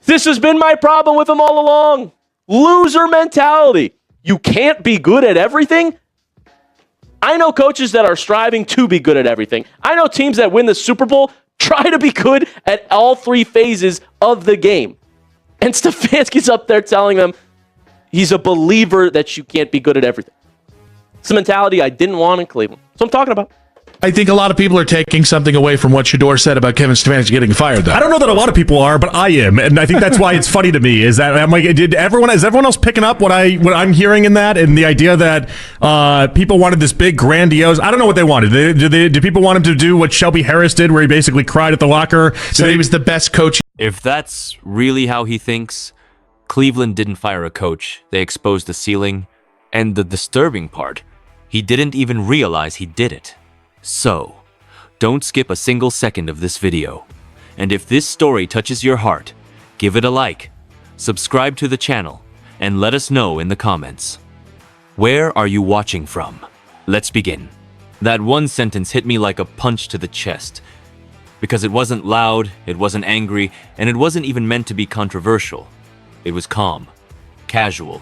This has been my problem with him all along. Loser mentality. You can't be good at everything. I know coaches that are striving to be good at everything. I know teams that win the Super Bowl try to be good at all three phases of the game. And Stefanski's up there telling them he's a believer that you can't be good at everything. It's a mentality I didn't want in Cleveland. That's what I'm talking about. I think a lot of people are taking something away from what Shedeur said about Kevin Stefanski getting fired, though. I don't know that a lot of people are, but I am, and I think that's why it's funny to me. Is that I'm like, is everyone else picking up what I'm hearing in that, and the idea that people wanted this big grandiose? I don't know what they wanted. Did people want him to do what Shelby Harris did, where he basically cried at the locker? Said he was the best coach. If that's really how he thinks, Cleveland didn't fire a coach. They exposed the ceiling, and the disturbing part, he didn't even realize he did it. So, don't skip a single second of this video. And if this story touches your heart, give it a like, subscribe to the channel, and let us know in the comments. Where are you watching from? Let's begin. That one sentence hit me like a punch to the chest. Because it wasn't loud, it wasn't angry, and it wasn't even meant to be controversial. It was calm, casual,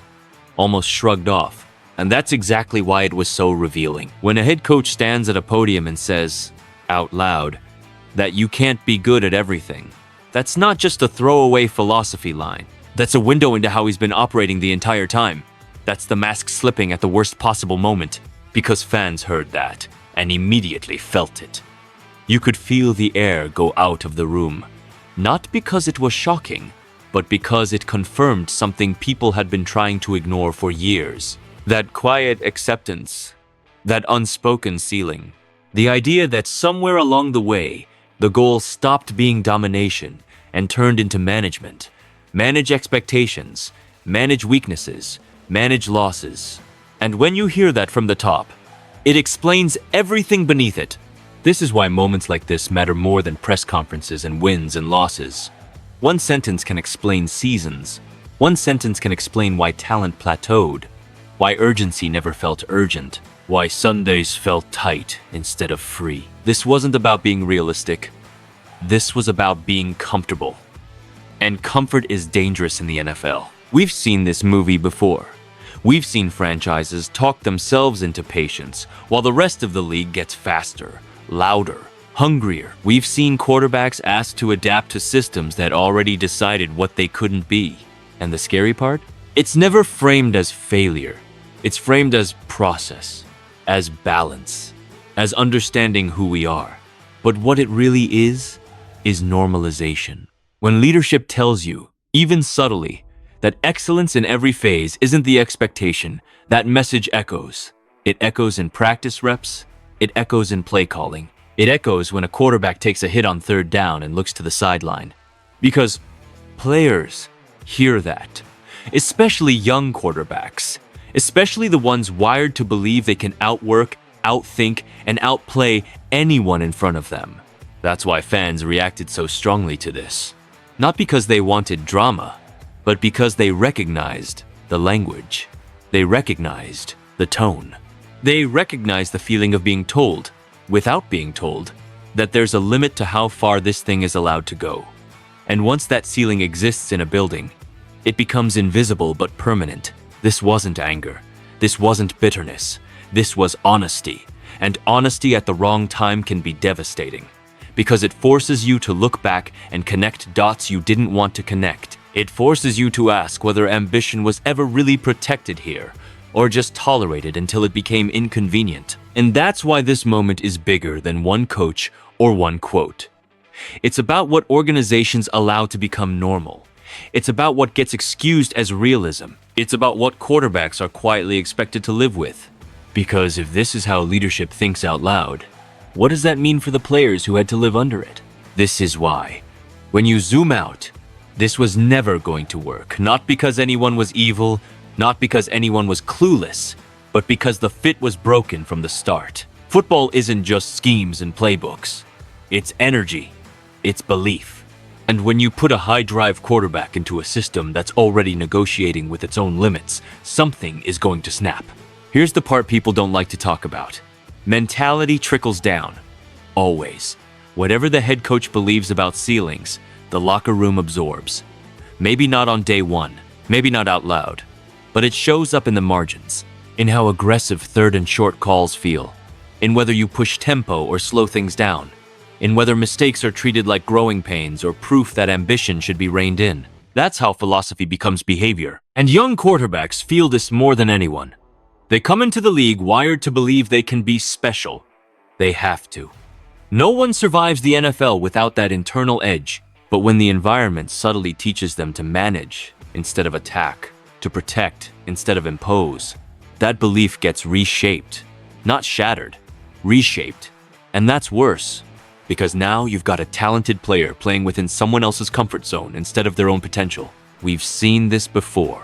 almost shrugged off. And that's exactly why it was so revealing. When a head coach stands at a podium and says, out loud, that you can't be good at everything, that's not just a throwaway philosophy line. That's a window into how he's been operating the entire time. That's the mask slipping at the worst possible moment, because fans heard that and immediately felt it. You could feel the air go out of the room, not because it was shocking, but because it confirmed something people had been trying to ignore for years. That quiet acceptance, that unspoken ceiling, the idea that somewhere along the way, the goal stopped being domination and turned into management. Manage expectations, manage weaknesses, manage losses. And when you hear that from the top, it explains everything beneath it. This is why moments like this matter more than press conferences and wins and losses. One sentence can explain seasons. One sentence can explain why talent plateaued. Why urgency never felt urgent. Why Sundays felt tight instead of free. This wasn't about being realistic. This was about being comfortable. And comfort is dangerous in the NFL. We've seen this movie before. We've seen franchises talk themselves into patience, while the rest of the league gets faster, louder, hungrier. We've seen quarterbacks asked to adapt to systems that already decided what they couldn't be. And the scary part? It's never framed as failure. It's framed as process, as balance, as understanding who we are. But what it really is normalization. When leadership tells you, even subtly, that excellence in every phase isn't the expectation, that message echoes. It echoes in practice reps. It echoes in play calling. It echoes when a quarterback takes a hit on third down and looks to the sideline. Because players hear that. Especially young quarterbacks. Especially the ones wired to believe they can outwork, outthink, and outplay anyone in front of them. That's why fans reacted so strongly to this. Not because they wanted drama, but because they recognized the language. They recognized the tone. They recognized the feeling of being told, without being told, that there's a limit to how far this thing is allowed to go. And once that ceiling exists in a building, it becomes invisible but permanent. This wasn't anger. This wasn't bitterness. This was honesty. And honesty at the wrong time can be devastating. Because it forces you to look back and connect dots you didn't want to connect. It forces you to ask whether ambition was ever really protected here, or just tolerated until it became inconvenient. And that's why this moment is bigger than one coach or one quote. It's about what organizations allow to become normal. It's about what gets excused as realism. It's about what quarterbacks are quietly expected to live with. Because if this is how leadership thinks out loud, what does that mean for the players who had to live under it? This is why. When you zoom out, this was never going to work. Not because anyone was evil, not because anyone was clueless, but because the fit was broken from the start. Football isn't just schemes and playbooks. It's energy. It's belief. And when you put a high-drive quarterback into a system that's already negotiating with its own limits, something is going to snap. Here's the part people don't like to talk about. Mentality trickles down. Always. Whatever the head coach believes about ceilings, the locker room absorbs. Maybe not on day one, maybe not out loud, but it shows up in the margins, in how aggressive third and short calls feel, in whether you push tempo or slow things down, in whether mistakes are treated like growing pains or proof that ambition should be reined in. That's how philosophy becomes behavior. And young quarterbacks feel this more than anyone. They come into the league wired to believe they can be special. They have to. No one survives the NFL without that internal edge, but when the environment subtly teaches them to manage instead of attack, to protect instead of impose, that belief gets reshaped, not shattered, reshaped. And that's worse, because now you've got a talented player playing within someone else's comfort zone instead of their own potential. We've seen this before.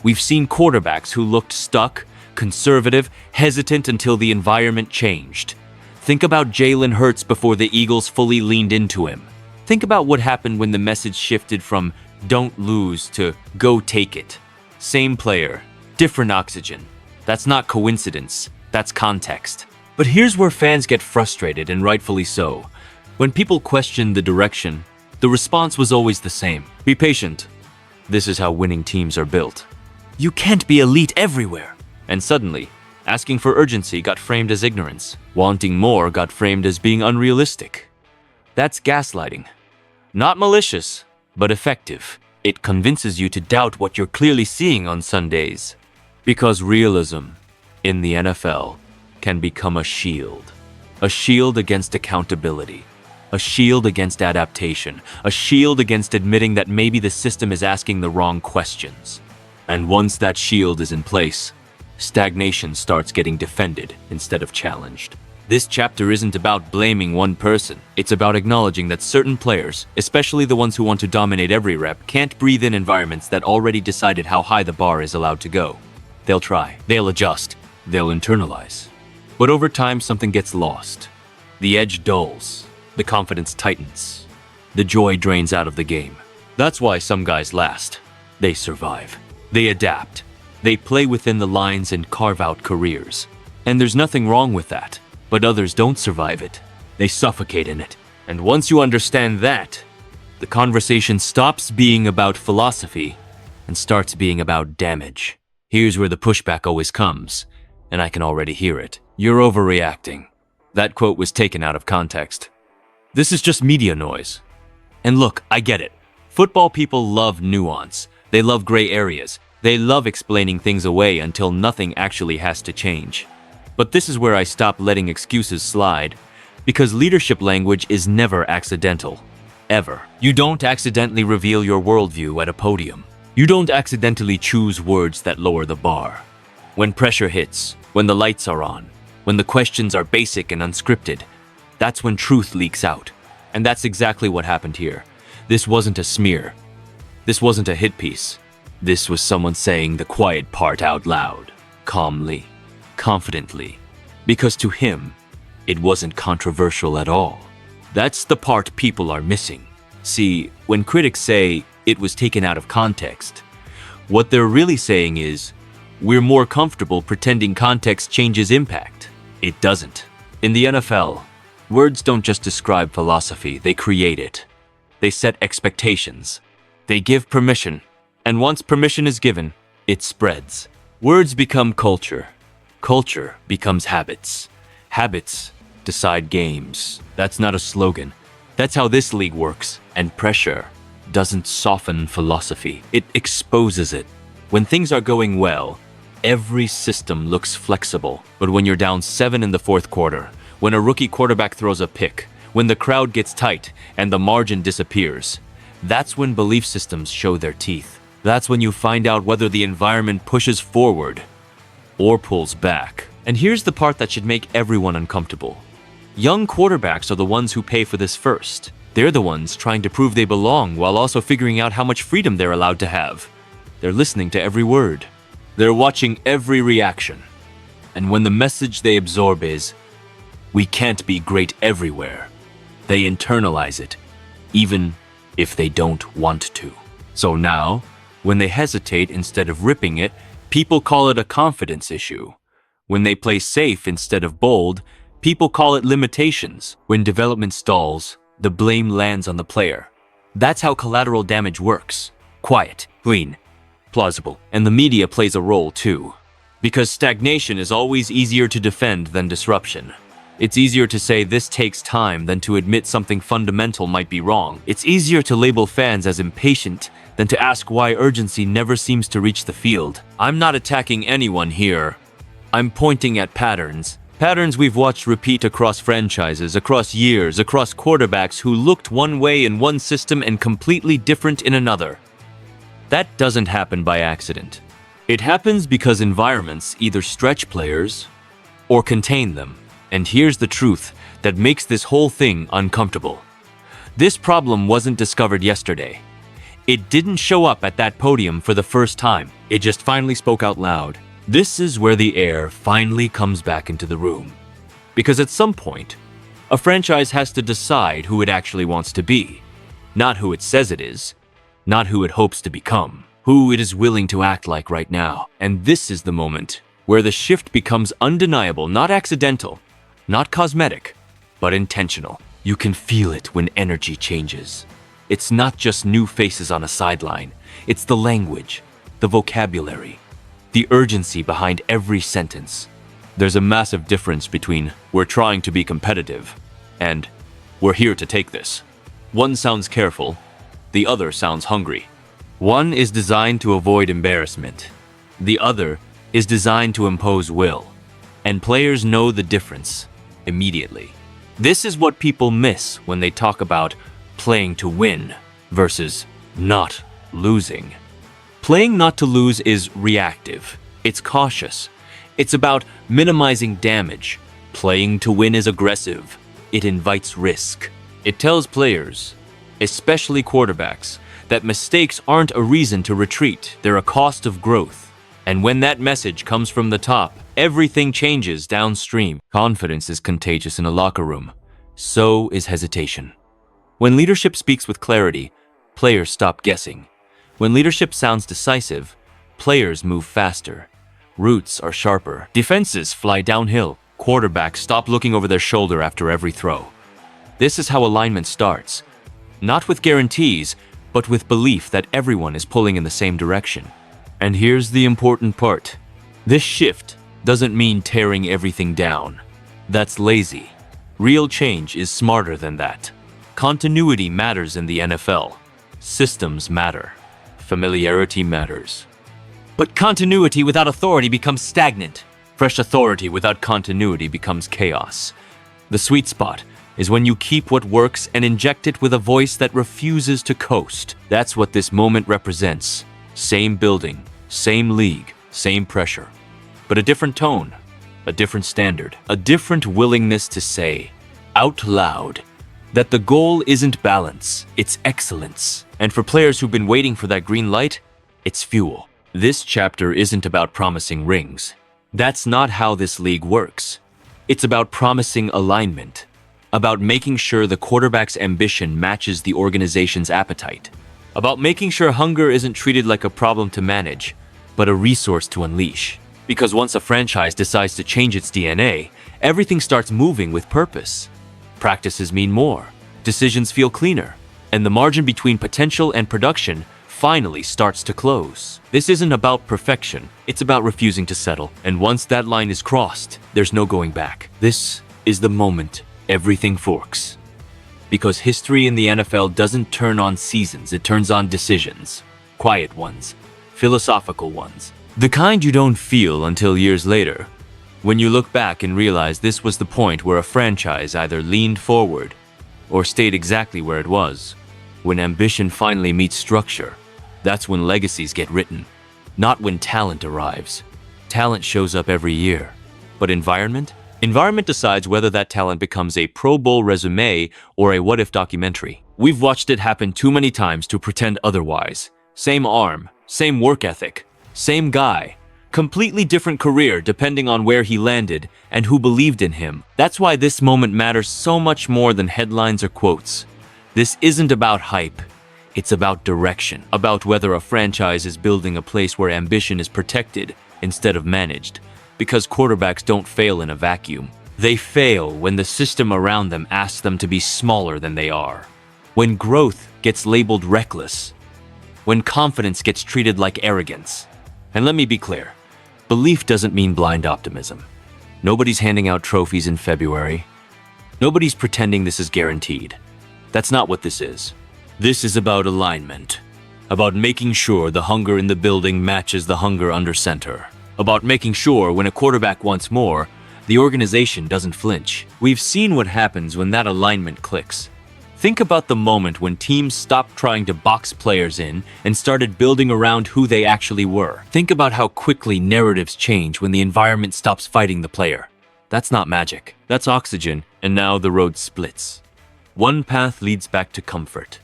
We've seen quarterbacks who looked stuck, conservative, hesitant until the environment changed. Think about Jalen Hurts before the Eagles fully leaned into him. Think about what happened when the message shifted from "don't lose" to "go take it." Same player, different oxygen. That's not coincidence, that's context. But here's where fans get frustrated, and rightfully so. When people questioned the direction, the response was always the same. Be patient. This is how winning teams are built. You can't be elite everywhere. And suddenly, asking for urgency got framed as ignorance. Wanting more got framed as being unrealistic. That's gaslighting. Not malicious, but effective. It convinces you to doubt what you're clearly seeing on Sundays. Because realism, in the NFL, can become a shield. A shield against accountability. A shield against adaptation. A shield against admitting that maybe the system is asking the wrong questions. And once that shield is in place, stagnation starts getting defended instead of challenged. This chapter isn't about blaming one person. It's about acknowledging that certain players, especially the ones who want to dominate every rep, can't breathe in environments that already decided how high the bar is allowed to go. They'll try, they'll adjust, they'll internalize. But over time, something gets lost. The edge dulls, the confidence tightens, the joy drains out of the game. That's why some guys last. They survive. They adapt. They play within the lines and carve out careers. And there's nothing wrong with that. But others don't survive it. They suffocate in it. And once you understand that, the conversation stops being about philosophy and starts being about damage. Here's where the pushback always comes, and I can already hear it. You're overreacting. That quote was taken out of context. This is just media noise. And look, I get it. Football people love nuance. They love gray areas. They love explaining things away until nothing actually has to change. But this is where I stop letting excuses slide, because leadership language is never accidental. Ever. You don't accidentally reveal your worldview at a podium. You don't accidentally choose words that lower the bar. When pressure hits, when the lights are on, when the questions are basic and unscripted, that's when truth leaks out. And that's exactly what happened here. This wasn't a smear. This wasn't a hit piece. This was someone saying the quiet part out loud, calmly, confidently, because to him, it wasn't controversial at all. That's the part people are missing. See, when critics say it was taken out of context, what they're really saying is, we're more comfortable pretending context changes impact. It doesn't. In the NFL, words don't just describe philosophy, they create it. They set expectations. They give permission. And once permission is given, it spreads. Words become culture. Culture becomes habits. Habits decide games. That's not a slogan. That's how this league works. And pressure doesn't soften philosophy. It exposes it. When things are going well, every system looks flexible. But when you're down 7 in the fourth quarter, when a rookie quarterback throws a pick, when the crowd gets tight and the margin disappears, that's when belief systems show their teeth. That's when you find out whether the environment pushes forward or pulls back. And here's the part that should make everyone uncomfortable. Young quarterbacks are the ones who pay for this first. They're the ones trying to prove they belong while also figuring out how much freedom they're allowed to have. They're listening to every word. They're watching every reaction. And when the message they absorb is, "We can't be great everywhere," they internalize it, even if they don't want to. So now, when they hesitate instead of ripping it, people call it a confidence issue. When they play safe instead of bold, people call it limitations. When development stalls, the blame lands on the player. That's how collateral damage works. quiet, clean, plausible. And the media plays a role too. Because stagnation is always easier to defend than disruption. It's easier to say this takes time than to admit something fundamental might be wrong. It's easier to label fans as impatient than to ask why urgency never seems to reach the field. I'm not attacking anyone here. I'm pointing at patterns. Patterns we've watched repeat across franchises, across years, across quarterbacks who looked one way in one system and completely different in another. That doesn't happen by accident. It happens because environments either stretch players or contain them. And here's the truth that makes this whole thing uncomfortable. This problem wasn't discovered yesterday. It didn't show up at that podium for the first time. It just finally spoke out loud. This is where the air finally comes back into the room. Because at some point, a franchise has to decide who it actually wants to be. Not who it says it is, not who it hopes to become, who it is willing to act like right now. And this is the moment where the shift becomes undeniable, not accidental, not cosmetic, but intentional. You can feel it when energy changes. It's not just new faces on a sideline. It's the language, the vocabulary, the urgency behind every sentence. There's a massive difference between "we're trying to be competitive" and "we're here to take this." One sounds careful, the other sounds hungry. One is designed to avoid embarrassment. The other is designed to impose will. And players know the difference immediately. This is what people miss when they talk about playing to win versus not losing. Playing not to lose is reactive. It's cautious. It's about minimizing damage. Playing to win is aggressive. It invites risk. It tells players, especially quarterbacks, that mistakes aren't a reason to retreat. They're a cost of growth. And when that message comes from the top, everything changes downstream. Confidence is contagious in a locker room. So is hesitation. When leadership speaks with clarity, players stop guessing. When leadership sounds decisive, players move faster. Roots are sharper. Defenses fly downhill. Quarterbacks stop looking over their shoulder after every throw. This is how alignment starts. Not with guarantees, but with belief that everyone is pulling in the same direction. And here's the important part. This shift doesn't mean tearing everything down. That's lazy. Real change is smarter than that. Continuity matters in the NFL. Systems matter. Familiarity matters. But continuity without authority becomes stagnant. Fresh authority without continuity becomes chaos. The sweet spot is when you keep what works and inject it with a voice that refuses to coast. That's what this moment represents. Same building, same league, same pressure. But a different tone, a different standard, a different willingness to say, out loud, that the goal isn't balance, it's excellence. And for players who've been waiting for that green light, it's fuel. This chapter isn't about promising rings. That's not how this league works. It's about promising alignment, about making sure the quarterback's ambition matches the organization's appetite, about making sure hunger isn't treated like a problem to manage, but a resource to unleash. Because once a franchise decides to change its DNA, everything starts moving with purpose. Practices mean more, decisions feel cleaner, and the margin between potential and production finally starts to close. This isn't about perfection, it's about refusing to settle. And once that line is crossed, there's no going back. This is the moment everything forks. Because history in the NFL doesn't turn on seasons, it turns on decisions. Quiet ones, philosophical ones. The kind you don't feel until years later, when you look back and realize this was the point where a franchise either leaned forward or stayed exactly where it was. When ambition finally meets structure, that's when legacies get written, not when talent arrives. Talent shows up every year. But environment? Environment decides whether that talent becomes a Pro Bowl resume or a what-if documentary. We've watched it happen too many times to pretend otherwise. Same arm, same work ethic, same guy. Completely different career depending on where he landed and who believed in him. That's why this moment matters so much more than headlines or quotes. This isn't about hype. It's about direction, about whether a franchise is building a place where ambition is protected instead of managed. Because quarterbacks don't fail in a vacuum. They fail when the system around them asks them to be smaller than they are. When growth gets labeled reckless. when confidence gets treated like arrogance. And let me be clear, belief doesn't mean blind optimism. Nobody's handing out trophies in February. Nobody's pretending this is guaranteed. That's not what this is. This is about alignment. About making sure the hunger in the building matches the hunger under center. About making sure when a quarterback wants more, the organization doesn't flinch. We've seen what happens when that alignment clicks. Think about the moment when teams stopped trying to box players in and started building around who they actually were. Think about how quickly narratives change when the environment stops fighting the player. That's not magic. That's oxygen, and now the road splits. One path leads back to comfort.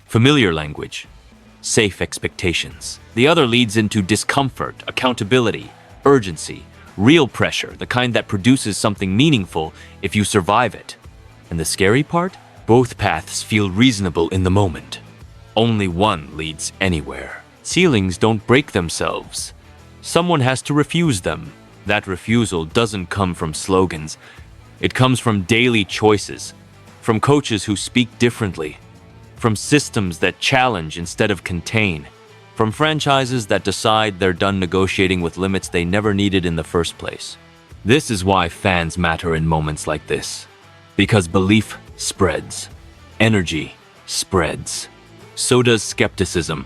Familiar language. Safe expectations. The other leads into discomfort, accountability, urgency, real pressure, the kind that produces something meaningful if you survive it. And the scary part? Both paths feel reasonable in the moment. Only one leads anywhere. Ceilings don't break themselves. Someone has to refuse them. That refusal doesn't come from slogans. It comes from daily choices, from coaches who speak differently, from systems that challenge instead of contain, from franchises that decide they're done negotiating with limits they never needed in the first place. This is why fans matter in moments like this. Because belief spreads. Energy spreads. So does skepticism.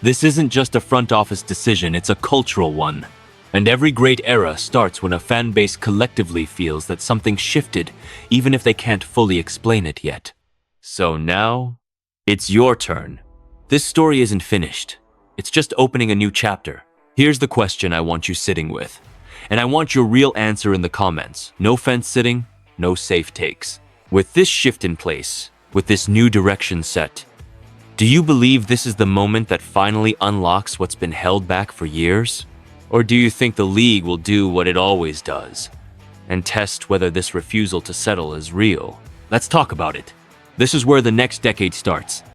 This isn't just a front office decision, it's a cultural one. And every great era starts when a fan base collectively feels that something shifted, even if they can't fully explain it yet. So now, it's your turn. This story isn't finished. It's just opening a new chapter. Here's the question I want you sitting with. And I want your real answer in the comments. No fence sitting, no safe takes. With this shift in place, with this new direction set, do you believe this is the moment that finally unlocks what's been held back for years? Or do you think the league will do what it always does and test whether this refusal to settle is real? Let's talk about it. This is where the next decade starts.